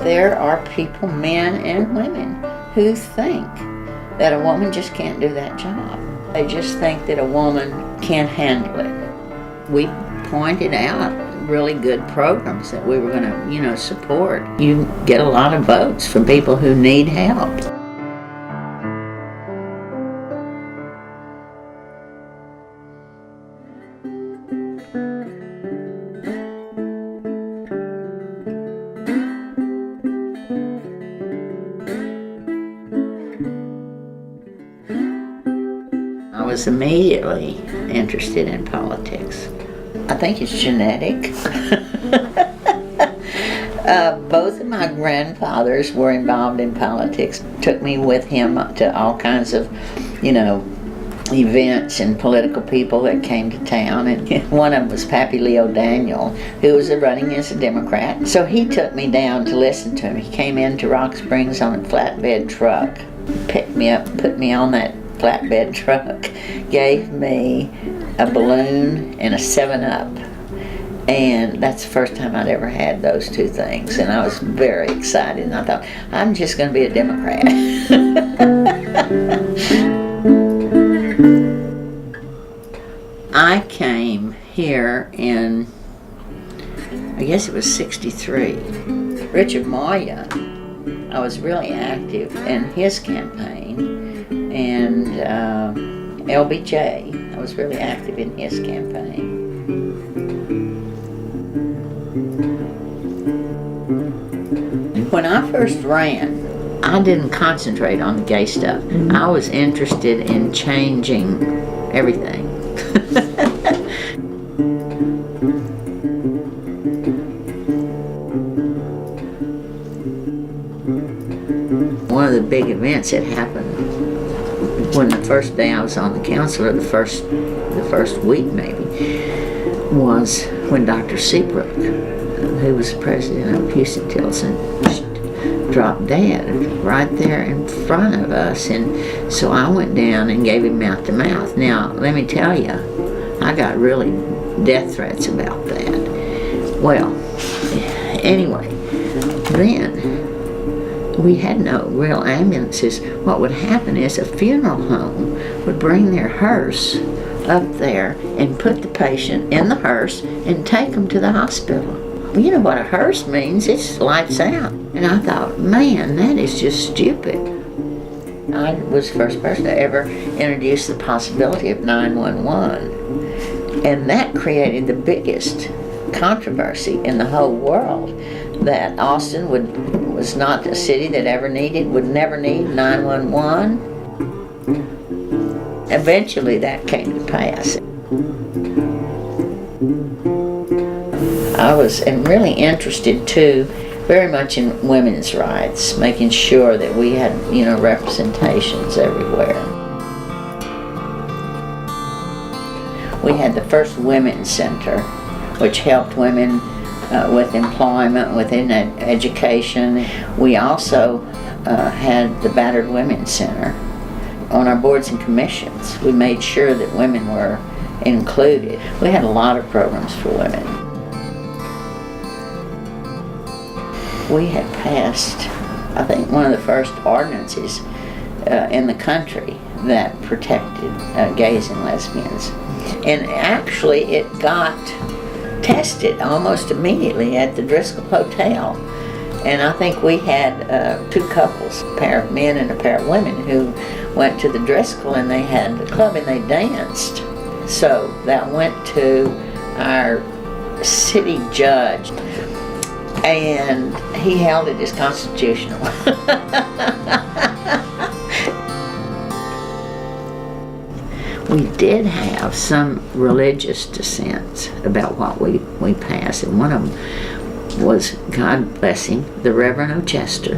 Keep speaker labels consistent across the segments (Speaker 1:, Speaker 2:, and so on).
Speaker 1: There are people, men and women, who think that a woman just can't do that job. They just think that a woman can't handle it. We pointed out really good programs that we were going to, support. You get a lot of votes from people who need help. I was immediately interested in politics. I think it's genetic. Both of my grandfathers were involved in politics. Took me with him to all kinds of, events and political people that came to town. And one of them was Pappy Leo Daniel, who was running as a Democrat. So he took me down to listen to him. He came into Rock Springs on a flatbed truck, picked me up, put me on that flatbed truck, gave me a balloon and a 7-Up. And that's the first time I'd ever had those two things. And I was very excited. And I thought, I'm just going to be a Democrat. I came here in, I guess it was 63. Richard Moya, I was really active in his campaign. And LBJ, I was really active in his campaign. When I first ran, I didn't concentrate on the gay stuff. I was interested in changing everything. One of the big events that happened when the first day I was on the council, or the first week maybe, was when Dr. Seabrook, who was president of Houston Tilson, dropped dead right there in front of us. And so I went down and gave him mouth to mouth. Now, let me tell you, I got really death threats about that. Well, anyway, then we had no real ambulances. What would happen is a funeral home would bring their hearse up there and put the patient in the hearse and take them to the hospital. Well, you know what a hearse means? It's lights out. And I thought, man, that is just stupid. I was the first person to ever introduce the possibility of 911. And that created the biggest controversy in the whole world, that Austin was not a city that would never need 911. Eventually that came to pass. I was really interested too, very much in women's rights, making sure that we had, representations everywhere. We had the first women's center, which helped women with employment, within education. We also had the Battered Women's Center. On our boards and commissions, we made sure that women were included. We had a lot of programs for women. We had passed, I think, one of the first ordinances in the country that protected gays and lesbians. And actually it got tested almost immediately at the Driscoll Hotel. And I think we had two couples, a pair of men and a pair of women, who went to the Driscoll and they had the club and they danced. So that went to our city judge and he held it as constitutional. We did have some religious dissents about what we passed, and one of them was, God bless him, the Reverend O'Chester,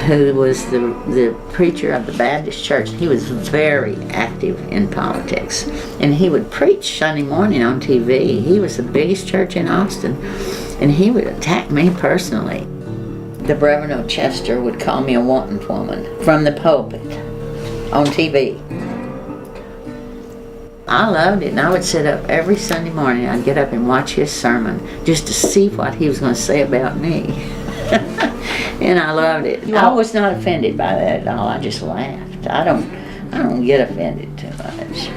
Speaker 1: who was the preacher of the Baptist church. He was very active in politics, and he would preach Sunday morning on TV. He was the biggest church in Austin, and he would attack me personally. The Reverend O'Chester would call me a wanton woman from the pulpit on TV. I loved it, and I would sit up every Sunday morning. I'd get up and watch his sermon just to see what he was going to say about me. And I loved it. I was not offended by that at all. I just laughed. I don't get offended too much.